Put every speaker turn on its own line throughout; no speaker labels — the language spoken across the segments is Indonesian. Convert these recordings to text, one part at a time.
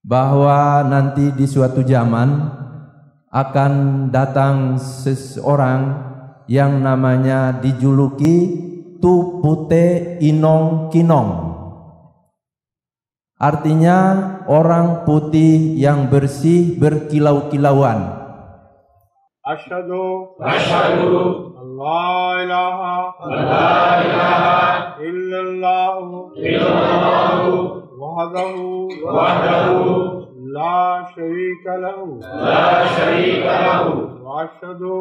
bahwa nanti di suatu zaman akan datang seseorang yang namanya dijuluki Tu Pute Inong Kinong. Artinya orang putih yang bersih berkilau-kilauan.
Asyhadu la ilaha illallah wahdahu la syarika lahu wa asyhadu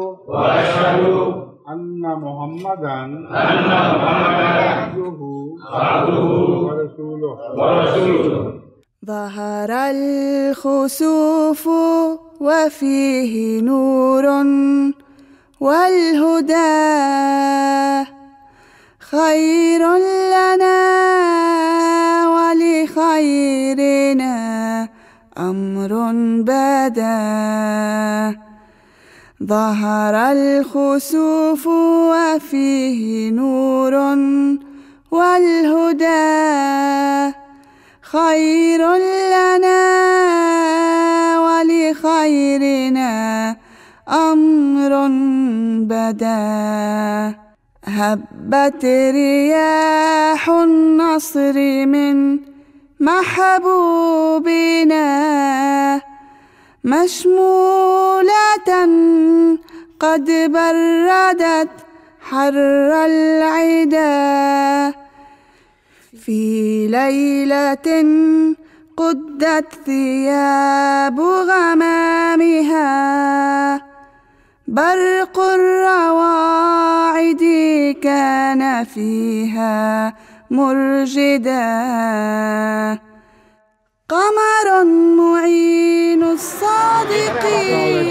anna Muhammadan abduhu wa rasuluh.
ظهر الخسوف وفيه نور والهدى خير لنا ولخيرنا أمر بدا ظهر الخسوف وفيه نور والهدى خير لنا ولخيرنا أمر بدا هبت رياح النصر من محبوبنا مشمولة قد بردت حر العدا في ليلة قدت ثياب غمامها برق الرواعد كان فيها مرجدا قمر معين الصادقين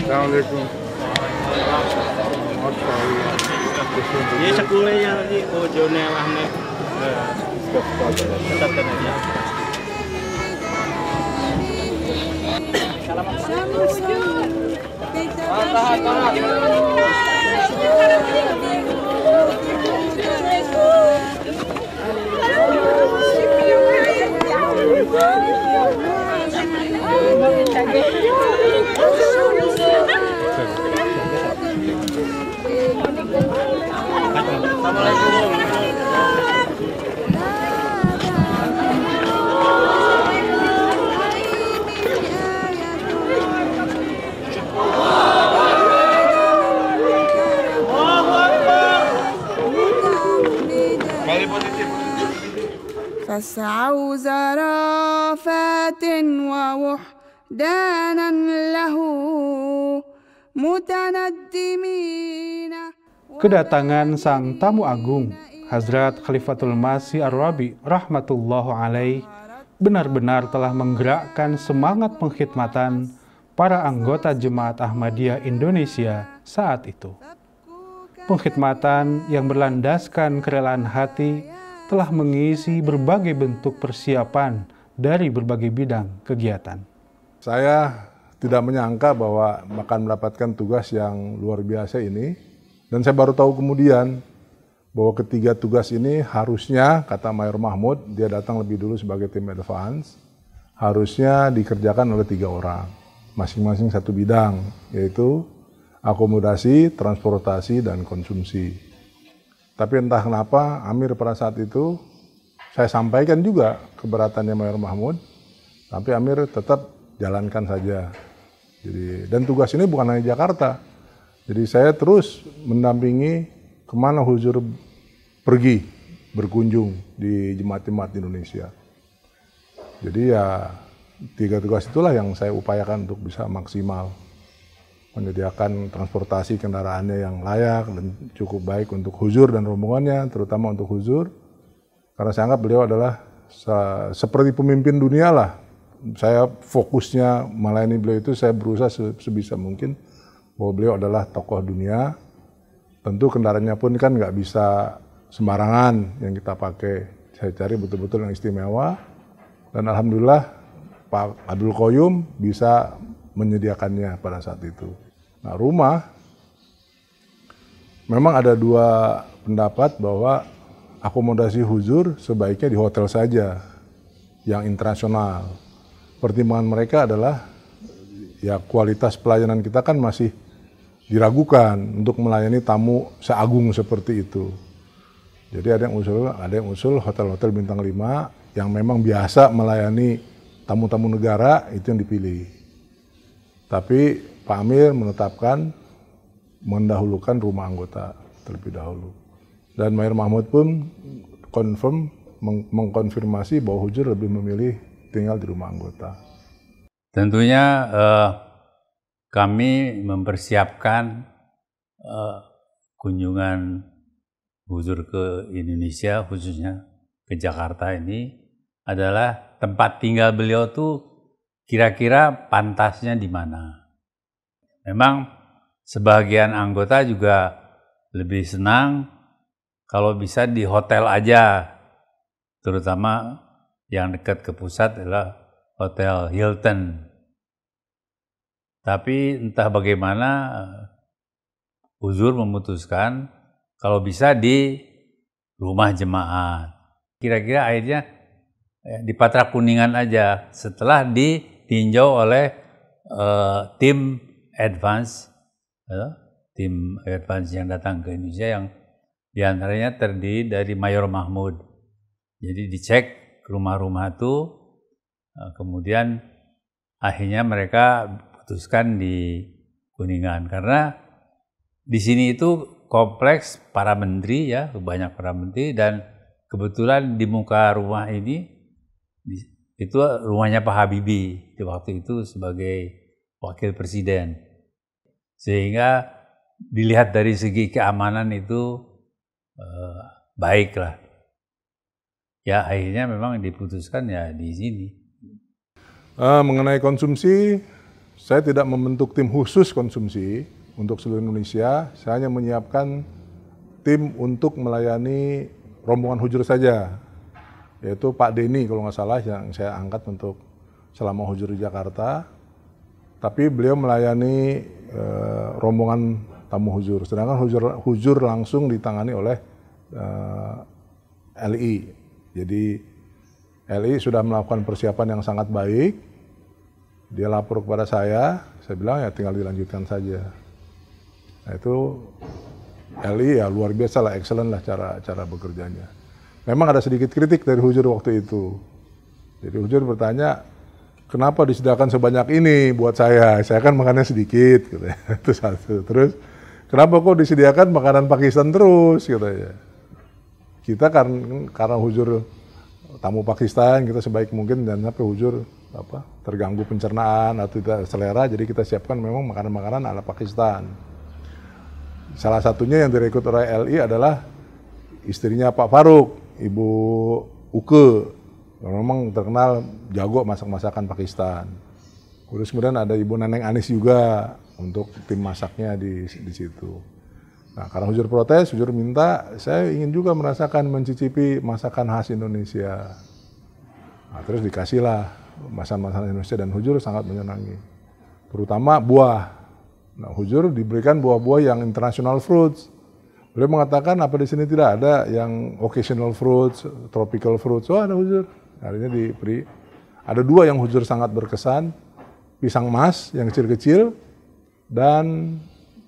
Assalamualaikum.
Ini sekulenya nanti ojone Ahmed. Tetapkan aja.
فاسعوا زرافات ووحدانا له متندمين.
Kedatangan sang tamu agung, Hazrat Khalifatul Masih Ar-Rabi rahmatullahu alaih, benar-benar telah menggerakkan semangat pengkhidmatan para anggota Jemaat Ahmadiyah Indonesia saat itu. Pengkhidmatan yang berlandaskan kerelaan hati telah mengisi berbagai bentuk persiapan dari berbagai bidang kegiatan.
Saya tidak menyangka bahwa akan mendapatkan tugas yang luar biasa ini, dan saya baru tahu kemudian bahwa ketiga tugas ini harusnya, kata Mayor Mahmud, dia datang lebih dulu sebagai tim advance, harusnya dikerjakan oleh 3 orang, masing-masing satu bidang, yaitu akomodasi, transportasi, dan konsumsi. Tapi entah kenapa Amir pada saat itu, saya sampaikan juga keberatannya Mayor Mahmud, tapi Amir tetap jalankan saja. Jadi, dan tugas ini bukan hanya Jakarta. Jadi saya terus mendampingi kemana Huzur pergi berkunjung di jemaat-jemaat Indonesia. Jadi ya 3 tugas itulah yang saya upayakan untuk bisa maksimal. Menyediakan transportasi kendaraannya yang layak dan cukup baik untuk Huzur dan rombongannya, terutama untuk Huzur. Karena saya anggap beliau adalah seperti pemimpin dunia lah. Saya fokusnya melayani beliau itu, saya berusaha sebisa mungkin bahwa beliau adalah tokoh dunia Tentu kendaraannya pun kan nggak bisa sembarangan yang kita pakai. Saya cari betul-betul yang istimewa. Dan alhamdulillah Pak Abdul Qoyum bisa menyediakannya pada saat itu. Nah, rumah memang ada dua pendapat bahwa akomodasi huzur sebaiknya di hotel saja yang internasional. Pertimbangan mereka adalah ya kualitas pelayanan kita kan masih diragukan untuk melayani tamu seagung seperti itu. Jadi ada yang usul hotel-hotel bintang 5 yang memang biasa melayani tamu-tamu negara, itu yang dipilih. Tapi Pak Amir menetapkan mendahulukan rumah anggota terlebih dahulu. Dan Mayor Mahmud pun mengkonfirmasi bahwa hujur lebih memilih tinggal di rumah anggota.
Tentunya kami mempersiapkan kunjungan huzur ke Indonesia, khususnya ke Jakarta ini adalah tempat tinggal beliau tuh kira-kira pantasnya di mana. Memang sebagian anggota juga lebih senang kalau bisa di hotel aja, terutama yang dekat ke pusat adalah Hotel Hilton. Tapi entah bagaimana huzur memutuskan kalau bisa di rumah jemaat. Kira-kira akhirnya di Patra Kuningan aja setelah ditinjau oleh tim advance yang datang ke Indonesia yang diantaranya terdiri dari Mayor Mahmud. Jadi dicek rumah-rumah itu, kemudian akhirnya mereka putuskan di Kuningan karena di sini itu kompleks para menteri ya, banyak para menteri, dan kebetulan di muka rumah ini itu rumahnya Pak Habibie di waktu itu sebagai wakil presiden, sehingga dilihat dari segi keamanan itu baik lah. Ya akhirnya memang diputuskan ya di sini.
Mengenai konsumsi, saya tidak membentuk tim khusus konsumsi untuk seluruh Indonesia. Saya hanya menyiapkan tim untuk melayani rombongan hujur saja, yaitu Pak Denny kalau nggak salah yang saya angkat untuk selama hujur di Jakarta. Tapi beliau melayani rombongan tamu hujur, sedangkan hujur langsung ditangani oleh LI. Jadi LI sudah melakukan persiapan yang sangat baik. Dia lapor kepada saya bilang ya tinggal dilanjutkan saja. Nah itu LI ya luar biasa lah, excellent lah cara bekerjanya. Memang ada sedikit kritik dari hujur waktu itu. Jadi hujur bertanya, kenapa disediakan sebanyak ini buat saya? Saya kan makannya sedikit, gitu ya. Itu satu. Terus, kenapa kok disediakan makanan Pakistan terus, gitu ya. Kita karena hujur tamu Pakistan, kita sebaik mungkin dan sampai hujur terganggu pencernaan atau tidak selera, jadi kita siapkan memang makanan-makanan ala Pakistan. Salah satunya yang direkrut oleh LI adalah istrinya Pak Faruk, Ibu Uke, yang memang terkenal jago masak-masakan Pakistan. Terus kemudian ada Ibu Neneng Anis juga untuk tim masaknya di situ. Nah, karena hujur protes, hujur minta, saya ingin juga mencicipi masakan khas Indonesia. Nah, terus dikasihlah masakan Indonesia dan hujur sangat menyenangi. Terutama buah. Nah, hujur diberikan buah-buah yang international fruits. Beliau mengatakan apa di sini tidak ada yang occasional fruits, tropical fruits. Oh, ada hujur. Akhirnya diberi. Ada dua yang hujur sangat berkesan, pisang mas yang kecil-kecil dan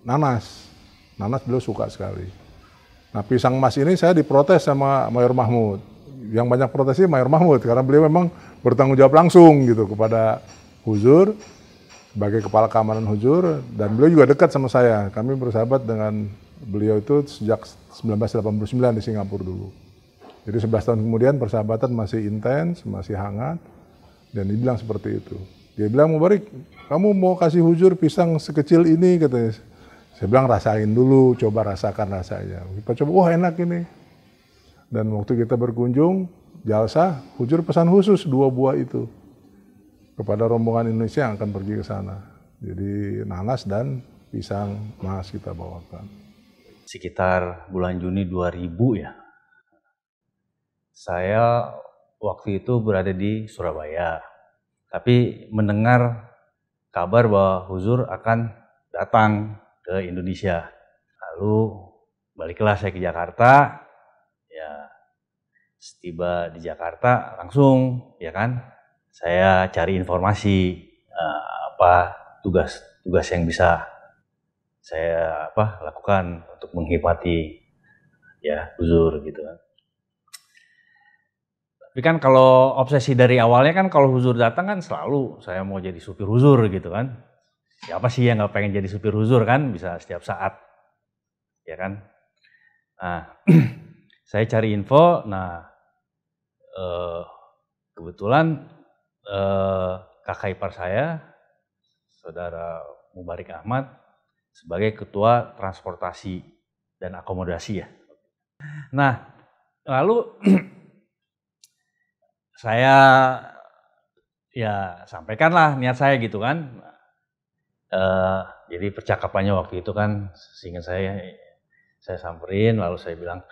nanas. Nanas beliau suka sekali. Nah pisang mas ini saya diprotes sama Mayor Mahmud. Yang banyak protesnya Mayor Mahmud karena beliau memang bertanggung jawab langsung gitu kepada hujur sebagai kepala keamanan hujur, dan beliau juga dekat sama saya. Kami bersahabat dengan beliau itu sejak 1989 di Singapura dulu. Jadi 11 tahun kemudian persahabatan masih intens, masih hangat, dan dibilang seperti itu. Dia bilang, Mubarik, kamu mau kasih hujur pisang sekecil ini, katanya. Saya bilang rasain dulu, coba rasakan rasanya. Kita coba, wah enak ini. Dan waktu kita berkunjung, jalsa, hujur pesan khusus 2 buah itu kepada rombongan Indonesia yang akan pergi ke sana. Jadi nanas dan pisang mas kita bawakan.
sekitar bulan Juni 2000 ya. Saya waktu itu berada di Surabaya, tapi mendengar kabar bahwa Huzur akan datang ke Indonesia. Lalu baliklah saya ke Jakarta, ya setiba di Jakarta langsung ya kan saya cari informasi apa tugas yang bisa saya lakukan untuk menghormati ya Huzur gitu kan. Tapi kan kalau obsesi dari awalnya kan kalau Huzur datang kan selalu saya mau jadi supir Huzur gitu kan. Siapa sih yang nggak pengen jadi supir Huzur kan, bisa setiap saat ya kan. Nah saya cari info, kebetulan kakak ipar saya, Saudara Mubarik Ahmad, sebagai Ketua Transportasi dan Akomodasi ya. Nah, lalu saya ya sampaikanlah niat saya gitu kan. Jadi percakapannya waktu itu kan, sehingga saya samperin, lalu saya bilang,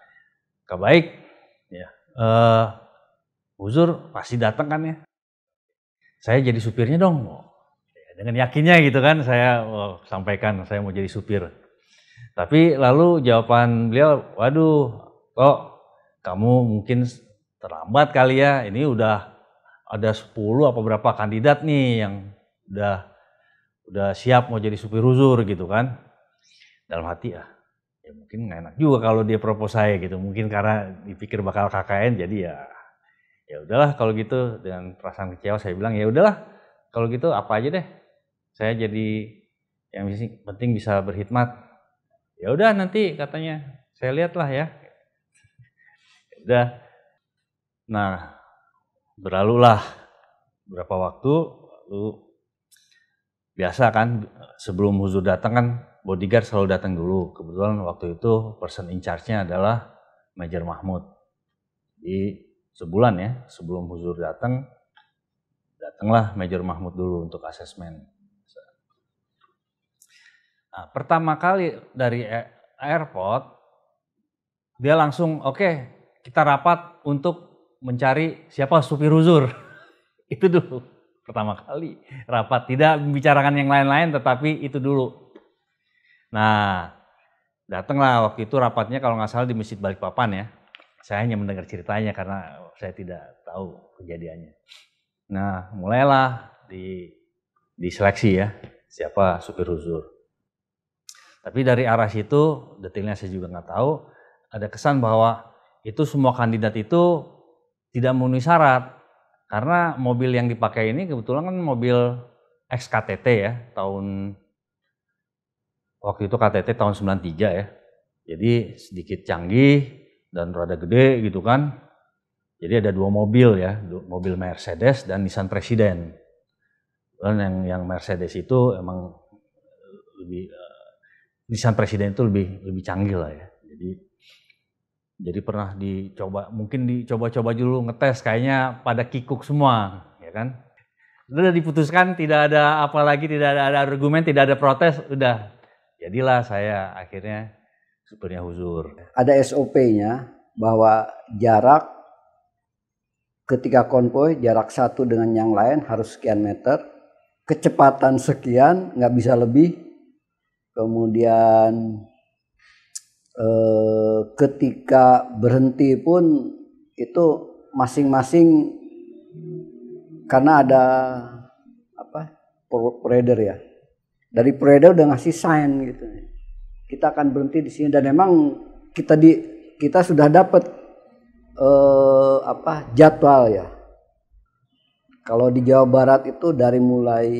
"Kak baik, ya, Huzur pasti datang kan ya? Saya jadi supirnya dong." Dengan yakinnya gitu kan saya sampaikan saya mau jadi supir. Tapi lalu jawaban beliau, "Waduh, kok kamu mungkin terlambat kali ya. Ini udah ada 10 apa berapa kandidat nih yang udah siap mau jadi supir Huzur gitu kan." Dalam hati ya mungkin nggak enak juga kalau dia propose saya gitu. Mungkin karena dipikir bakal KKN, jadi ya udahlah kalau gitu. Dengan perasaan kecewa saya bilang, "Ya udahlah kalau gitu apa aja deh. Saya jadi yang penting bisa berkhidmat." "Ya udah nanti," katanya, "saya lihatlah ya." Udah. Nah, berlalulah beberapa waktu, lalu biasa kan sebelum Huzur datang kan bodyguard selalu datang dulu. Kebetulan waktu itu person in charge-nya adalah Major Mahmud. Di sebulan ya sebelum Huzur datanglah Major Mahmud dulu untuk asesmen. Nah, pertama kali dari airport dia langsung oke, kita rapat untuk mencari siapa supir Huzur. Itu dulu pertama kali rapat, tidak membicarakan yang lain-lain tetapi itu dulu. Nah, datanglah waktu itu rapatnya kalau nggak salah di Masjid Balikpapan ya. Saya hanya mendengar ceritanya karena saya tidak tahu kejadiannya. Nah, mulailah diseleksi ya siapa supir Huzur. Tapi dari arah situ, detailnya saya juga nggak tahu, ada kesan bahwa itu semua kandidat itu tidak memenuhi syarat. Karena mobil yang dipakai ini kebetulan kan mobil ex-KTT ya, waktu itu KTT tahun 93 ya. Jadi sedikit canggih dan rada gede gitu kan. Jadi ada 2 mobil ya, mobil Mercedes dan Nissan Presiden. Dan yang Mercedes itu emang lebih Nissan Presiden itu lebih canggih lah ya. Jadi pernah dicoba dulu ngetes, kayaknya pada kikuk semua, ya kan? Udah diputuskan, tidak ada apa lagi, tidak ada argumen, tidak ada protes, udah. Jadilah saya akhirnya supirnya Huzur.
Ada SOP-nya bahwa jarak ketika konvoy, jarak satu dengan yang lain harus sekian meter, kecepatan sekian, nggak bisa lebih. Kemudian ketika berhenti pun itu masing-masing, karena ada provider ya, dari provider udah ngasih sign gitu, kita akan berhenti di sini. Dan memang kita sudah dapat jadwal ya. Kalau di Jawa Barat itu dari mulai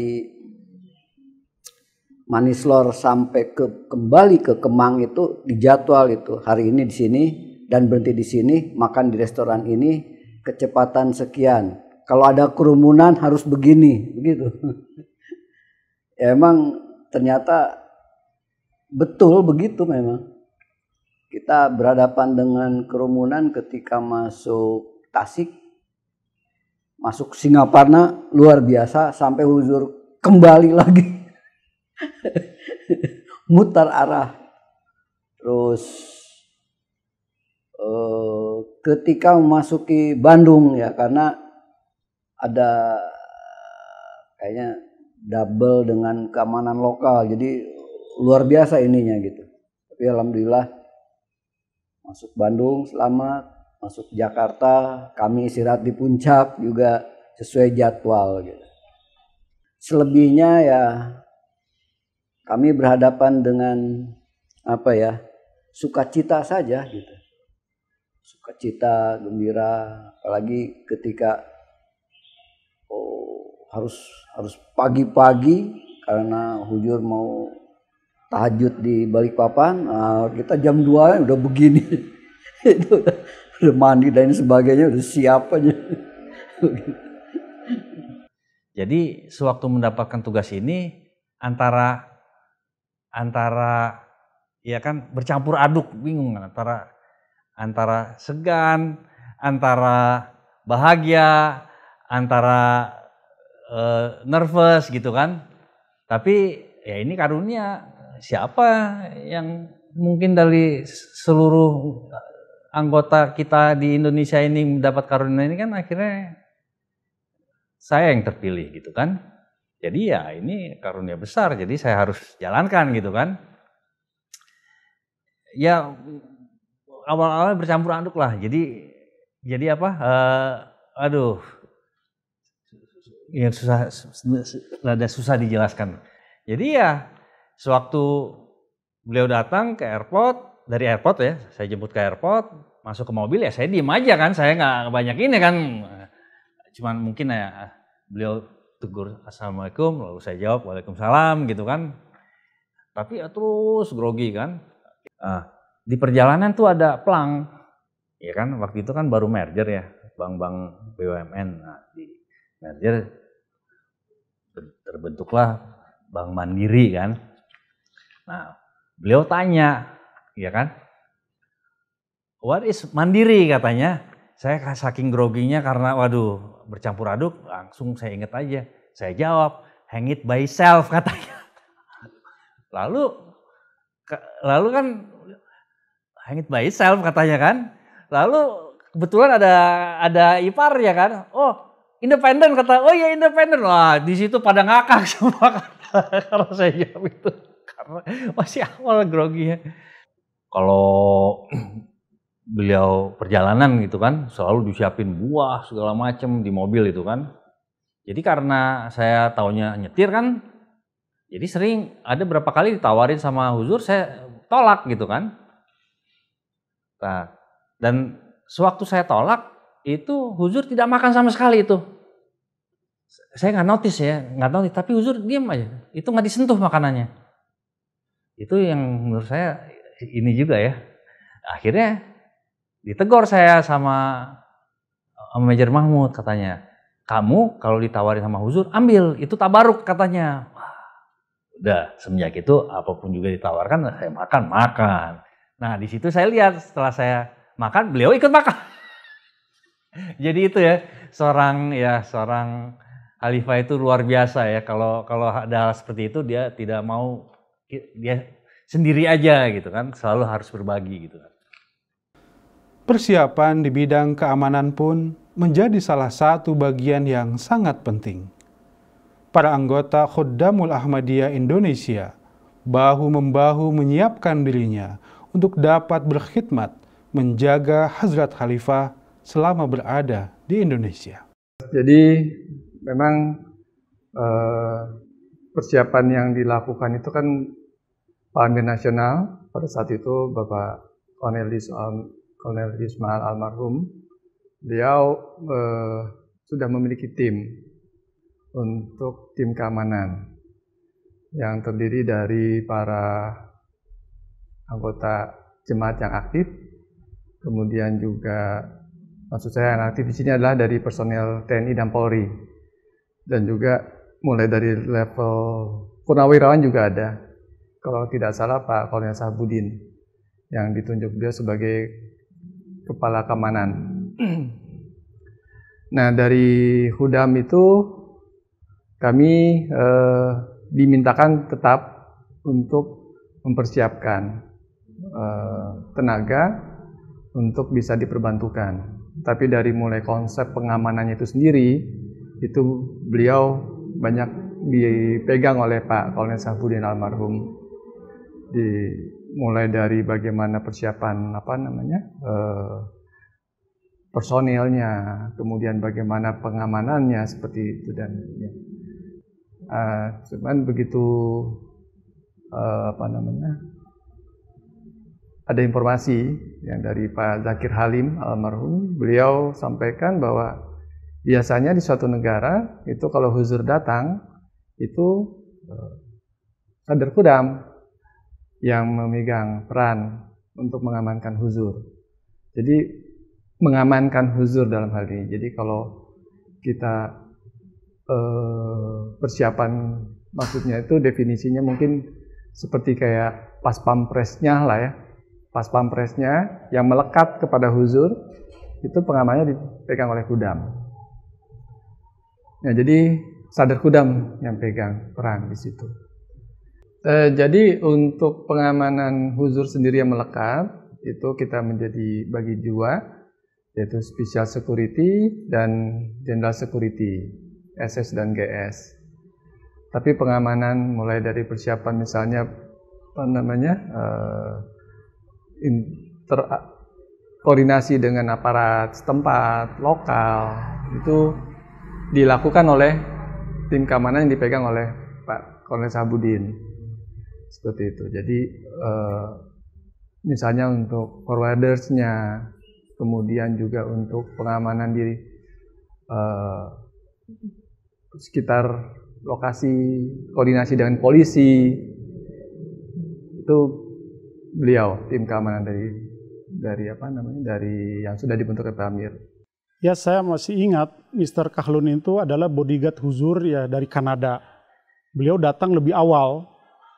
Manislor sampai kembali ke Kemang itu dijadwal itu hari ini di sini dan berhenti di sini, makan di restoran ini, kecepatan sekian. Kalau ada kerumunan harus begini, begitu. Ya emang ternyata betul begitu memang. Kita berhadapan dengan kerumunan ketika masuk Tasik, masuk Singaparna luar biasa, sampai Huzur kembali lagi. Mutar arah. Terus ketika memasuki Bandung ya, karena ada kayaknya double dengan keamanan lokal, jadi luar biasa ininya gitu. Tapi alhamdulillah masuk Bandung selamat, masuk Jakarta, kami istirahat di puncak juga sesuai jadwal gitu. Selebihnya ya kami berhadapan dengan sukacita saja gitu. Sukacita, gembira, apalagi ketika harus pagi-pagi karena Hujur mau tahajud di Balikpapan. Kita jam 2 udah begini. Itu udah mandi dan sebagainya, udah siap aja.
Jadi sewaktu mendapatkan tugas ini antara ya kan bercampur aduk, bingung kan, antara segan, antara bahagia, antara nervous gitu kan. Tapi ya ini karunia, siapa yang mungkin dari seluruh anggota kita di Indonesia ini mendapat karunia ini kan akhirnya saya yang terpilih gitu kan. Jadi ya ini karunia besar, jadi saya harus jalankan gitu kan. Ya awal-awal bercampur aduk lah. Jadi ya susah dijelaskan. Jadi ya sewaktu beliau datang ke airport, dari airport ya, saya jemput ke airport, masuk ke mobil ya saya diem aja kan, saya nggak banyak ini kan, cuman mungkin ya beliau tegur assalamualaikum, lalu saya jawab waalaikumsalam gitu kan, tapi ya terus grogi kan. Di perjalanan tuh ada pelang, ya kan, waktu itu kan baru merger ya, bank-bank BUMN, di merger terbentuklah Bank Mandiri kan. Nah, beliau tanya, ya kan, what is Mandiri katanya. Saya saking groginya karena waduh bercampur aduk, langsung saya ingat aja. Saya jawab, hang it by self katanya. Lalu kan hang it by self katanya kan. Lalu kebetulan ada ipar ya kan. Oh, independen kata, oh ya independen. Wah, di situ pada ngakak semua karena saya jawab itu. Karena masih awal groginya. Kalau beliau perjalanan gitu kan, selalu disiapin buah segala macem di mobil itu kan. Jadi karena saya taunya nyetir kan, jadi sering ada berapa kali ditawarin sama Huzur, saya tolak gitu kan. Nah, dan sewaktu saya tolak, itu Huzur tidak makan sama sekali itu. Saya nggak notice, tapi Huzur diam aja. Itu nggak disentuh makanannya. Itu yang menurut saya ini juga ya. Akhirnya ditegur saya sama Manajer Mahmud katanya. Kamu kalau ditawarin sama Huzur ambil, itu tabaruk katanya. Wah, udah semenjak itu apapun juga ditawarkan saya makan. Nah di situ saya lihat setelah saya makan beliau ikut makan. Jadi itu ya seorang khalifah itu luar biasa ya. Kalau ada hal seperti itu dia tidak mau, dia sendiri aja gitu kan, selalu harus berbagi gitu kan.
Persiapan di bidang keamanan pun menjadi salah satu bagian yang sangat penting. Para anggota Khuddamul Ahmadiyah Indonesia bahu-membahu menyiapkan dirinya untuk dapat berkhidmat menjaga Hazrat Khalifah selama berada di Indonesia.
Jadi memang persiapan yang dilakukan itu kan Pak Amir Nasional pada saat itu Bapak Kolonel Ismail almarhum, beliau sudah memiliki tim untuk tim keamanan yang terdiri dari para anggota jemaat yang aktif, kemudian juga maksud saya yang aktif di sini adalah dari personel TNI dan Polri, dan juga mulai dari level purnawirawan juga ada. Kalau tidak salah Pak Kolonel Sahabudin yang ditunjuk beliau sebagai kepala keamanan. Nah dari Hudam itu kami dimintakan tetap untuk mempersiapkan tenaga untuk bisa diperbantukan. Tapi dari mulai konsep pengamanannya itu sendiri, itu beliau banyak dipegang oleh Pak Kolonel Sahbudin almarhum. Mulai dari bagaimana persiapan personilnya, kemudian bagaimana pengamanannya seperti itu dan ya. Cuman begitu ada informasi yang dari Pak Zakir Halim almarhum, beliau sampaikan bahwa biasanya di suatu negara itu kalau huzur datang itu Sadr Qudam yang memegang peran untuk mengamankan huzur. Jadi mengamankan huzur dalam hal ini. Jadi kalau kita persiapan, maksudnya itu definisinya mungkin seperti kayak pas pampresnya lah ya. Pas pampresnya yang melekat kepada huzur itu pengamannya dipegang oleh Qudam. Nah, jadi Sadr Qudam yang pegang peran di situ. Jadi untuk pengamanan huzur sendiri yang melekat itu kita menjadi bagi dua, yaitu Special Security dan General Security, SS dan GS. Tapi pengamanan mulai dari persiapan misalnya koordinasi dengan aparat setempat, lokal, itu dilakukan oleh tim keamanan yang dipegang oleh Pak Kolonel Sahbudin. Seperti itu. Jadi misalnya untuk forwardersnya, kemudian juga untuk pengamanan di sekitar lokasi, koordinasi dengan polisi, itu beliau tim keamanan dari yang sudah dibentuk oleh Pak Amir.
Ya, saya masih ingat Mr. Kahlun itu adalah bodyguard huzur ya dari Kanada. Beliau datang lebih awal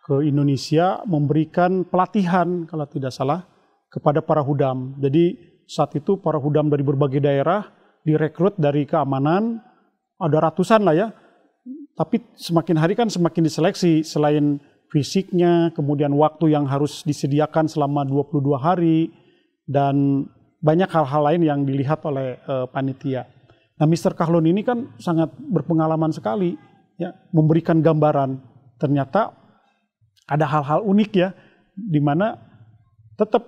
ke Indonesia memberikan pelatihan kalau tidak salah kepada para hudam. Jadi saat itu para hudam dari berbagai daerah direkrut dari keamanan, ada ratusan lah ya. Tapi semakin hari kan semakin diseleksi, selain fisiknya, kemudian waktu yang harus disediakan selama 22 hari, dan banyak hal-hal lain yang dilihat oleh panitia. Nah, Mr. Kahlun ini kan sangat berpengalaman sekali ya, memberikan gambaran. Ternyata ada hal-hal unik ya, di mana tetap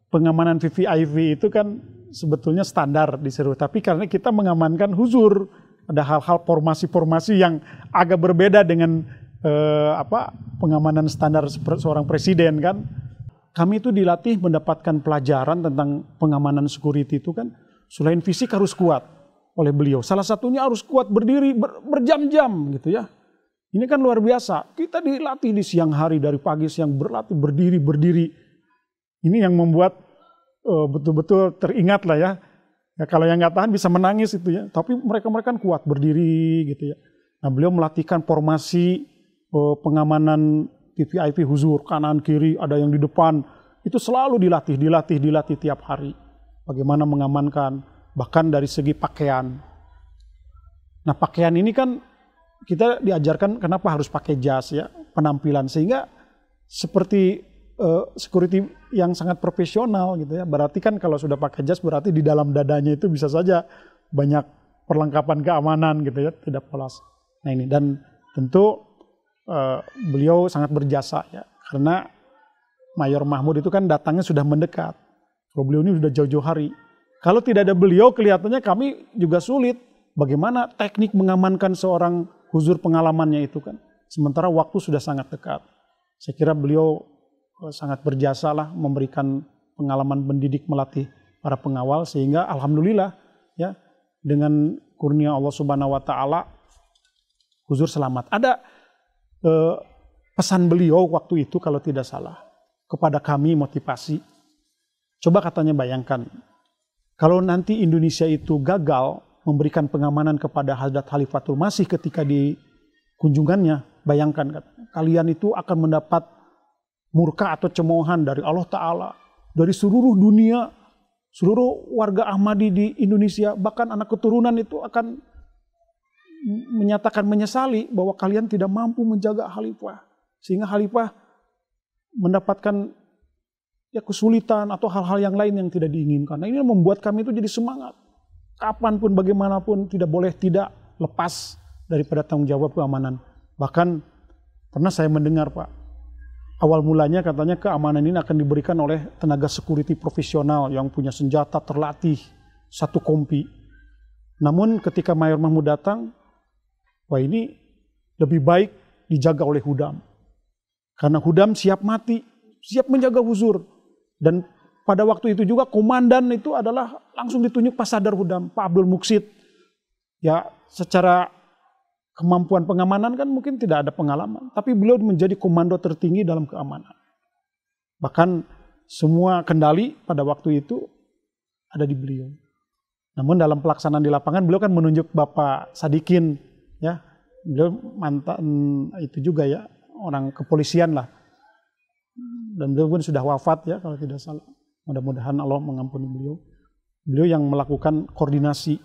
pengamanan VVIP itu kan sebetulnya standar di seluruh, tapi karena kita mengamankan huzur, ada hal-hal formasi-formasi yang agak berbeda dengan pengamanan standar seorang presiden kan. Kami itu dilatih mendapatkan pelajaran tentang pengamanan security itu kan, selain fisik harus kuat oleh beliau. Salah satunya harus kuat berdiri berjam-jam gitu ya. Ini kan luar biasa. Kita dilatih di siang hari, dari pagi siang berlatih berdiri. Ini yang membuat betul-betul teringat lah ya. Ya kalau yang nggak tahan bisa menangis itu ya. Tapi mereka kan kuat berdiri gitu ya. Nah, beliau melatihkan formasi pengamanan VVIP huzur, kanan kiri ada yang di depan. Itu selalu dilatih tiap hari. Bagaimana mengamankan, bahkan dari segi pakaian. Nah, pakaian ini kan kita diajarkan kenapa harus pakai jas ya, penampilan, sehingga seperti security yang sangat profesional gitu ya. Berarti kan kalau sudah pakai jas berarti di dalam dadanya itu bisa saja banyak perlengkapan keamanan gitu ya, tidak polos. Nah ini, dan tentu beliau sangat berjasa ya, karena Mayor Mahmud itu kan datangnya sudah mendekat. Kalau beliau ini sudah jauh-jauh hari. Kalau tidak ada beliau kelihatannya kami juga sulit. Bagaimana teknik mengamankan seorang huzur, pengalamannya itu kan. Sementara waktu sudah sangat dekat. Saya kira beliau sangat berjasa lah memberikan pengalaman mendidik, melatih para pengawal, sehingga alhamdulillah ya dengan kurnia Allah Subhanahu wa taala huzur selamat. Ada pesan beliau waktu itu kalau tidak salah kepada kami, motivasi. Coba katanya bayangkan kalau nanti Indonesia itu gagal memberikan pengamanan kepada Hadrat Khalifatul Masih ketika di kunjungannya, bayangkan kalian itu akan mendapat murka atau cemoohan dari Allah Ta'ala, dari seluruh dunia, seluruh warga Ahmadi di Indonesia, bahkan anak keturunan itu akan menyatakan menyesali bahwa kalian tidak mampu menjaga khalifah, sehingga khalifah mendapatkan kesulitan atau hal-hal yang lain yang tidak diinginkan. Nah, ini membuat kami itu jadi semangat. Kapanpun, bagaimanapun, tidak boleh tidak lepas daripada tanggung jawab keamanan. Bahkan pernah saya mendengar, Pak, awal mulanya katanya keamanan ini akan diberikan oleh tenaga security profesional yang punya senjata, terlatih, satu kompi. Namun ketika Mayor Mahmud datang, wah ini lebih baik dijaga oleh Hudam. Karena Hudam siap mati, siap menjaga huzur. Dan pada waktu itu juga komandan itu adalah langsung ditunjuk Pak Sadar Hudam, Pak Abdul Muksid. Ya secara kemampuan pengamanan kan mungkin tidak ada pengalaman. Tapi beliau menjadi komando tertinggi dalam keamanan. Bahkan semua kendali pada waktu itu ada di beliau. Namun dalam pelaksanaan di lapangan beliau kan menunjuk Bapak Sadikin. Ya, beliau mantan itu juga ya, orang kepolisian lah. Dan beliau pun sudah wafat ya kalau tidak salah. Mudah-mudahan Allah mengampuni beliau. Beliau yang melakukan koordinasi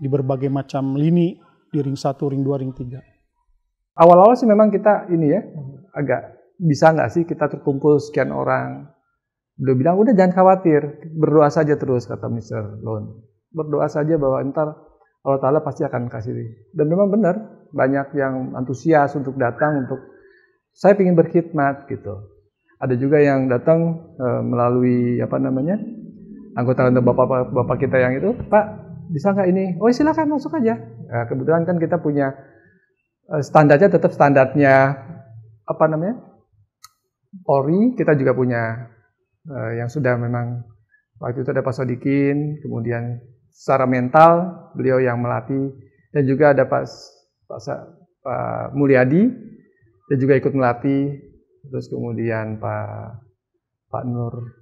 di berbagai macam lini, di ring 1, ring 2, ring 3.
Awal-awal sih memang kita ini ya, agak bisa nggak sih kita terkumpul sekian orang. Beliau bilang, udah jangan khawatir, berdoa saja terus, kata Mr. Lon. Berdoa saja bahwa ntar Allah Ta'ala pasti akan kasih. Dan memang benar, banyak yang antusias untuk datang, untuk saya ingin berkhidmat gitu. Ada juga yang datang melalui anggota bapak kita yang itu, Pak bisa nggak ini? Oh silakan masuk aja. Nah, kebetulan kan kita punya standarnya tetap standarnya Polri. Kita juga punya yang sudah memang waktu itu ada Pak Sodikin, kemudian secara mental beliau yang melatih, dan juga ada Pak Mulyadi dia juga ikut melatih. Terus kemudian Pak Nur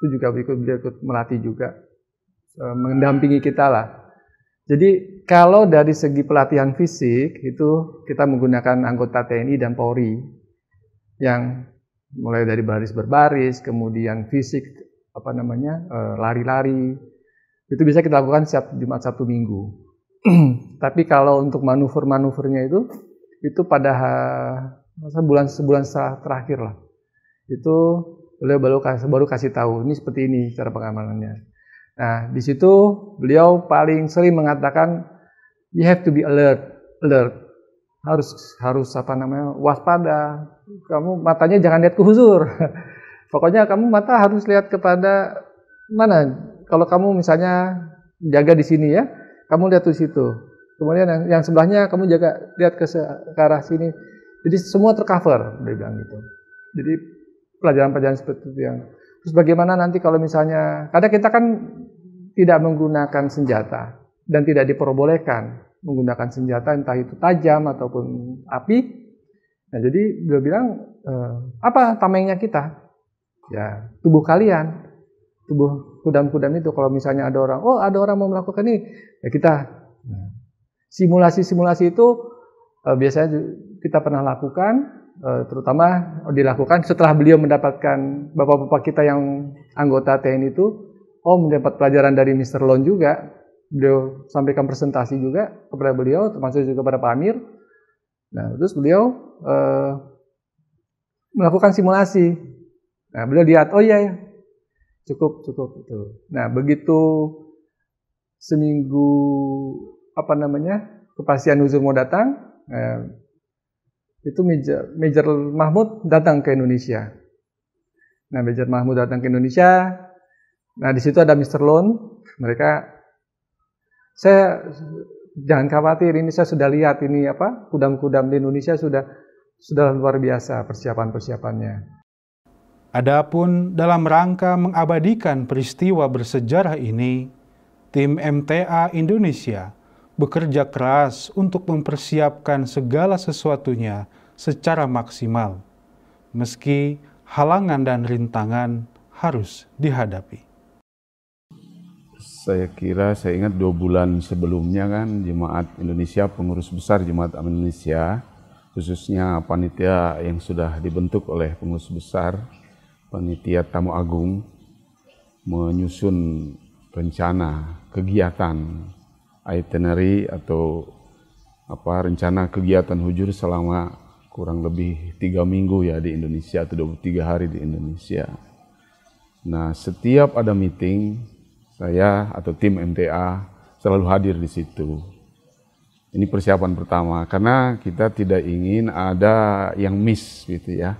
itu juga beliau ikut melatih juga, mendampingi kita lah. Jadi kalau dari segi pelatihan fisik itu kita menggunakan anggota TNI dan Polri yang mulai dari baris berbaris, kemudian fisik lari-lari itu bisa kita lakukan setiap Jumat Sabtu Minggu. Tapi kalau untuk manuver-manuvernya itu pada sebulan terakhir lah, itu beliau baru kasih tahu ini seperti ini cara pengamanannya. Nah di situ beliau paling sering mengatakan you have to be alert, harus waspada. Kamu matanya jangan lihat ke huzur. Pokoknya kamu mata harus lihat kepada mana. Kalau kamu misalnya jaga di sini ya, kamu lihat di situ. Kemudian yang sebelahnya kamu jaga lihat ke arah sini. Jadi semua tercover, dia bilang gitu. Jadi pelajaran-pelajaran seperti itu yang. Terus bagaimana nanti kalau misalnya, kadang kita kan tidak menggunakan senjata dan tidak diperbolehkan menggunakan senjata entah itu tajam ataupun api. Nah jadi dia bilang apa tamengnya kita? Ya tubuh kalian, tubuh kudam-kudam itu. Kalau misalnya ada orang mau melakukan ini, ya kita simulasi itu biasanya kita pernah lakukan, terutama dilakukan setelah beliau mendapatkan bapak-bapak kita yang anggota TNI itu, mendapat pelajaran dari Mr. Lon juga, beliau sampaikan presentasi juga kepada beliau, termasuk juga kepada Pak Amir. Nah, terus beliau melakukan simulasi. Nah, beliau lihat, oh iya, cukup itu. Nah, begitu seminggu kepastian huzur mau datang, itu Major Mahmud datang ke Indonesia. Nah, Major Mahmud datang ke Indonesia. Nah, di situ ada Mr. Lon. Saya jangan khawatir, ini saya sudah lihat ini kudam-kudam di Indonesia sudah luar biasa persiapan-persiapannya.
Adapun dalam rangka mengabadikan peristiwa bersejarah ini, tim MTA Indonesia bekerja keras untuk mempersiapkan segala sesuatunya secara maksimal, meski halangan dan rintangan harus dihadapi.
Saya ingat 2 bulan sebelumnya kan Jemaat Indonesia, pengurus besar Jemaat Indonesia, khususnya panitia yang sudah dibentuk oleh pengurus besar, panitia tamu agung, menyusun rencana kegiatan itinerary atau rencana kegiatan hujur selama kurang lebih 3 minggu ya di Indonesia atau 23 hari di Indonesia. Nah, setiap ada meeting, saya atau tim MTA selalu hadir di situ. Ini persiapan pertama, karena kita tidak ingin ada yang miss gitu ya.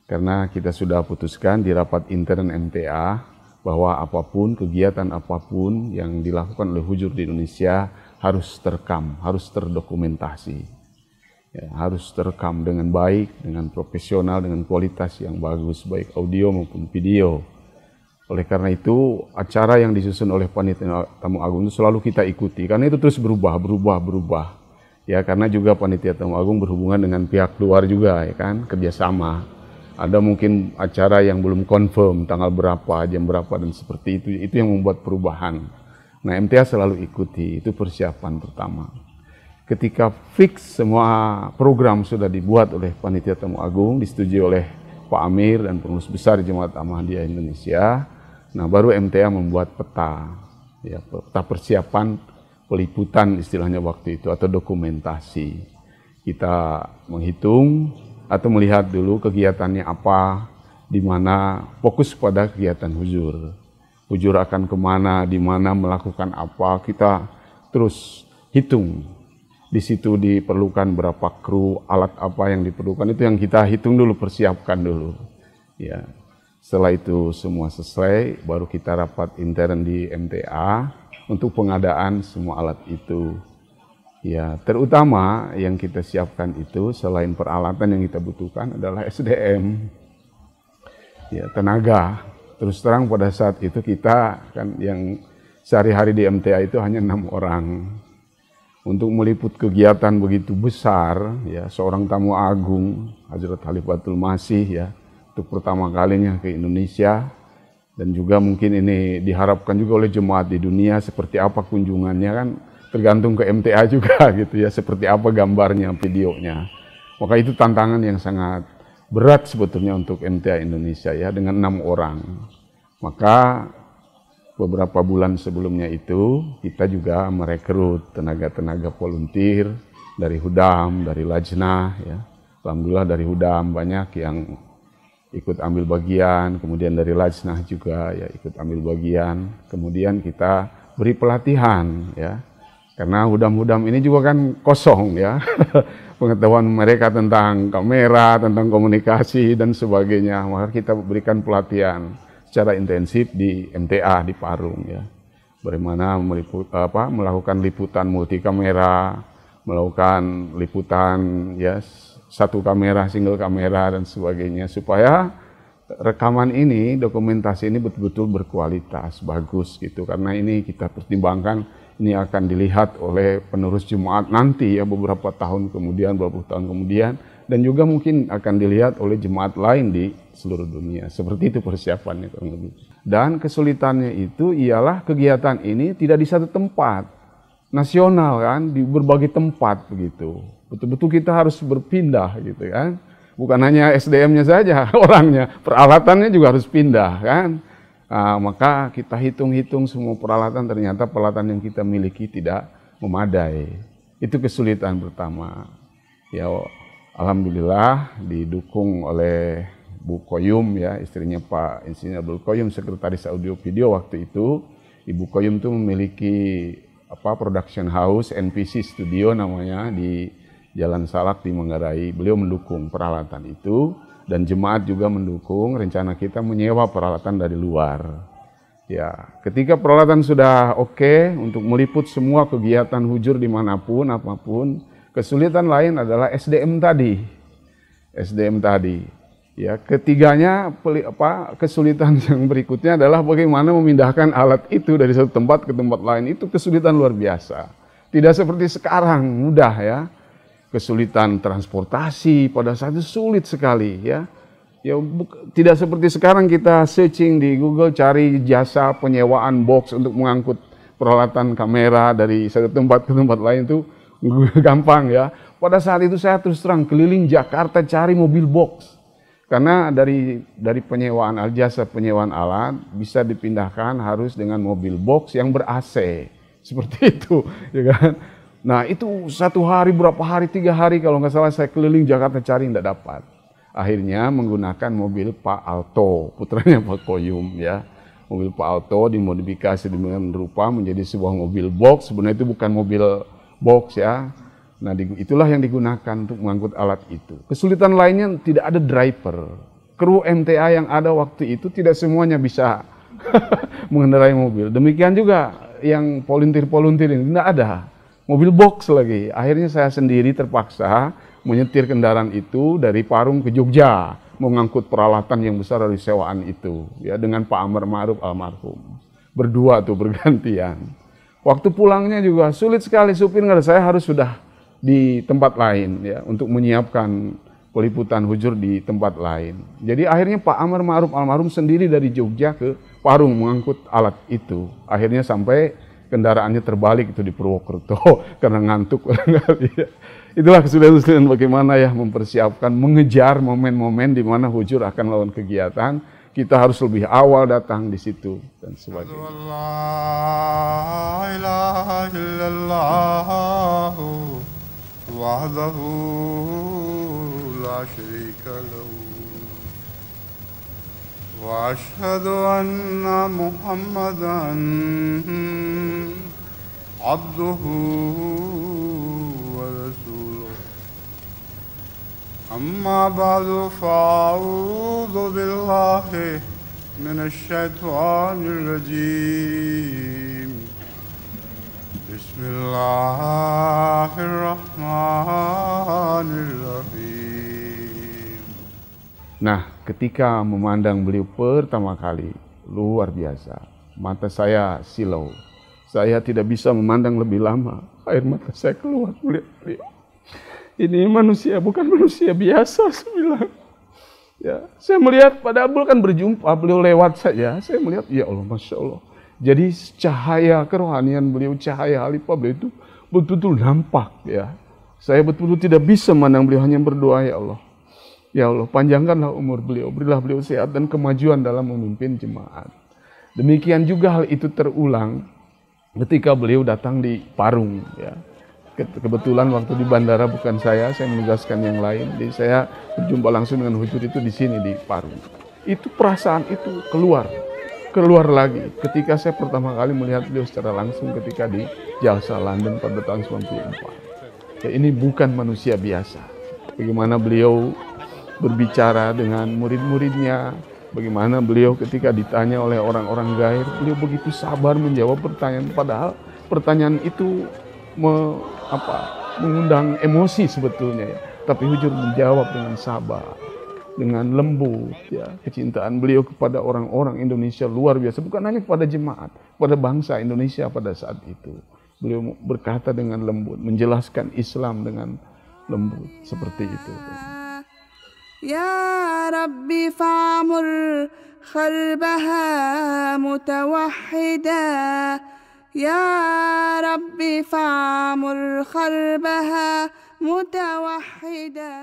Karena kita sudah putuskan di rapat intern MTA bahwa apapun, kegiatan apapun yang dilakukan oleh Hujur di Indonesia harus terekam, harus terdokumentasi. Ya, harus terekam dengan baik, dengan profesional, dengan kualitas yang bagus, baik audio maupun video. Oleh karena itu, acara yang disusun oleh Panitia Tamu Agung itu selalu kita ikuti, karena itu terus berubah. Ya, karena juga Panitia Tamu Agung berhubungan dengan pihak luar juga, ya kan, kerjasama. Ada mungkin acara yang belum confirm, tanggal berapa, jam berapa, dan seperti itu yang membuat perubahan. Nah, MTA selalu ikuti, itu persiapan pertama. Ketika fix semua program sudah dibuat oleh Panitia Tamu Agung, disetujui oleh Pak Amir dan Pengurus Besar Jemaat Ahmadiyah Indonesia, nah baru MTA membuat peta, ya, peta persiapan peliputan istilahnya waktu itu, atau dokumentasi. Kita menghitung atau melihat dulu kegiatannya apa, di mana fokus pada kegiatan Hujur. Hujur akan kemana, di mana melakukan apa, kita terus hitung. Di situ diperlukan berapa kru, alat apa yang diperlukan, itu yang kita hitung dulu, persiapkan dulu. Ya. Setelah itu semua selesai, baru kita rapat intern di MTA untuk pengadaan semua alat itu. Ya, terutama yang kita siapkan itu selain peralatan yang kita butuhkan adalah SDM. Ya, tenaga. Terus terang pada saat itu kita kan yang sehari-hari di MTA itu hanya 6 orang. Untuk meliput kegiatan begitu besar, ya, seorang tamu agung, Hazrat Khalifatul Masih, ya, untuk pertama kalinya ke Indonesia, dan juga mungkin ini diharapkan juga oleh jemaat di dunia, seperti apa kunjungannya kan tergantung ke MTA juga gitu ya, seperti apa gambarnya, videonya. Maka itu tantangan yang sangat berat sebetulnya untuk MTA Indonesia ya, dengan 6 orang. Maka beberapa bulan sebelumnya itu kita juga merekrut tenaga-tenaga volunteer dari Hudam, dari Lajnah ya. Alhamdulillah dari Hudam banyak yang ikut ambil bagian, kemudian dari Lajnah juga ya ikut ambil bagian. Kemudian kita beri pelatihan ya. Karena Hudam-Hudam ini juga kan kosong ya. Pengetahuan mereka tentang kamera, tentang komunikasi dan sebagainya. Maka kita berikan pelatihan secara intensif di MTA di Parung ya. Bagaimana melakukan liputan multi kamera, melakukan liputan ya satu kamera, single kamera dan sebagainya, supaya rekaman ini, dokumentasi ini betul-betul berkualitas, bagus gitu. Karena ini kita pertimbangkan ini akan dilihat oleh penerus jemaat nanti ya, beberapa tahun kemudian, beberapa tahun kemudian, dan juga mungkin akan dilihat oleh jemaat lain di seluruh dunia. Seperti itu persiapannya kurang lebih. Dan kesulitannya itu ialah kegiatan ini tidak di satu tempat, nasional kan, di berbagai tempat begitu. Betul-betul kita harus berpindah gitu kan. Bukan hanya SDM-nya saja, orangnya, peralatannya juga harus pindah kan. Nah, maka kita hitung-hitung semua peralatan, ternyata peralatan yang kita miliki tidak memadai. Itu kesulitan pertama. Ya, alhamdulillah didukung oleh Bu Koyum ya, istrinya Pak Insinyur Abdul Koyum, sekretaris audio video waktu itu. Ibu Koyum itu memiliki production house, NPC Studio namanya, di Jalan Salak di Manggarai. Beliau mendukung peralatan itu. Dan jemaat juga mendukung rencana kita menyewa peralatan dari luar. Ya, ketika peralatan sudah oke untuk meliput semua kegiatan Hujur dimanapun, apapun, kesulitan lain adalah SDM tadi. SDM tadi. Ya, ketiganya kesulitan yang berikutnya adalah bagaimana memindahkan alat itu dari satu tempat ke tempat lain. Itu kesulitan luar biasa. Tidak seperti sekarang, mudah ya. Kesulitan transportasi pada saat itu sulit sekali ya. Ya tidak seperti sekarang kita searching di Google cari jasa penyewaan box untuk mengangkut peralatan kamera dari satu tempat ke tempat lain itu gampang ya. Pada saat itu saya terus terang keliling Jakarta cari mobil box. Karena dari penyewaan jasa penyewaan alat bisa dipindahkan harus dengan mobil box yang ber-AC. Seperti itu ya kan. Nah itu 1 hari, berapa hari, 3 hari kalau nggak salah saya keliling Jakarta cari, nggak dapat. Akhirnya menggunakan mobil Pak Alto, putranya Pak Koyum ya. Mobil Pak Alto dimodifikasi dengan rupa menjadi sebuah mobil box. Sebenarnya itu bukan mobil box ya. Nah, itulah yang digunakan untuk mengangkut alat itu. Kesulitan lainnya tidak ada driver. Kru MTA yang ada waktu itu tidak semuanya bisa mengendarai mobil. Demikian juga yang volunteer ini tidak ada. Mobil box lagi. Akhirnya saya sendiri terpaksa menyetir kendaraan itu dari Parung ke Jogja, mengangkut peralatan yang besar dari sewaan itu, ya dengan Pak Amar Ma'ruf almarhum. Berdua tuh bergantian. Waktu pulangnya juga sulit sekali, supir nggak ada, saya harus sudah di tempat lain ya untuk menyiapkan peliputan hujur di tempat lain. Jadi akhirnya Pak Amar Ma'ruf almarhum sendiri dari Jogja ke Parung mengangkut alat itu. Akhirnya sampai kendaraannya terbalik itu di Purwokerto karena ngantuk barangkali ya. Itulah kesulitan bagaimana ya mempersiapkan, mengejar momen-momen di mana hujur akan melakukan kegiatan. Kita harus lebih awal datang di situ dan sebagainya.
Wa ashhadu anna Muhammadan abduhu wa rasuluh. Amma ba'du fa'udhu billahi minasy syaithanir rajim. Bismillahirrahmanirrahim.
Nah, ketika memandang beliau pertama kali, luar biasa. Mata saya silau. Saya tidak bisa memandang lebih lama. Air mata saya keluar melihat beliau. Ini manusia, bukan manusia biasa, saya bilang. Ya, saya melihat pada Abdul kan berjumpa, beliau lewat saja. Saya melihat, ya Allah, Masya Allah. Jadi cahaya kerohanian beliau, cahaya halifah beliau itu betul-betul nampak. Ya, saya betul-betul tidak bisa memandang beliau, hanya berdoa, ya Allah. Ya Allah, panjangkanlah umur beliau, berilah beliau sehat dan kemajuan dalam memimpin jemaat. Demikian juga hal itu terulang ketika beliau datang di Parung. Ya. Kebetulan waktu di bandara bukan saya menugaskan yang lain. Jadi saya berjumpa langsung dengan hujur itu di sini di Parung. Itu perasaan itu keluar lagi ketika saya pertama kali melihat beliau secara langsung ketika di Jalsa London pada tahun 94. Ya, ini bukan manusia biasa. Bagaimana beliau berbicara dengan murid-muridnya, bagaimana beliau ketika ditanya oleh orang-orang gair, beliau begitu sabar menjawab pertanyaan, padahal pertanyaan itu mengundang emosi sebetulnya ya. Tapi hujur menjawab dengan sabar, dengan lembut ya. Kecintaan beliau kepada orang-orang Indonesia luar biasa, bukan hanya kepada jemaat, pada bangsa Indonesia pada saat itu. Beliau berkata dengan lembut, menjelaskan Islam dengan lembut seperti itu.
يا ربي فاعمر خربها متوحدا يا ربي فاعمر خربها متوحدا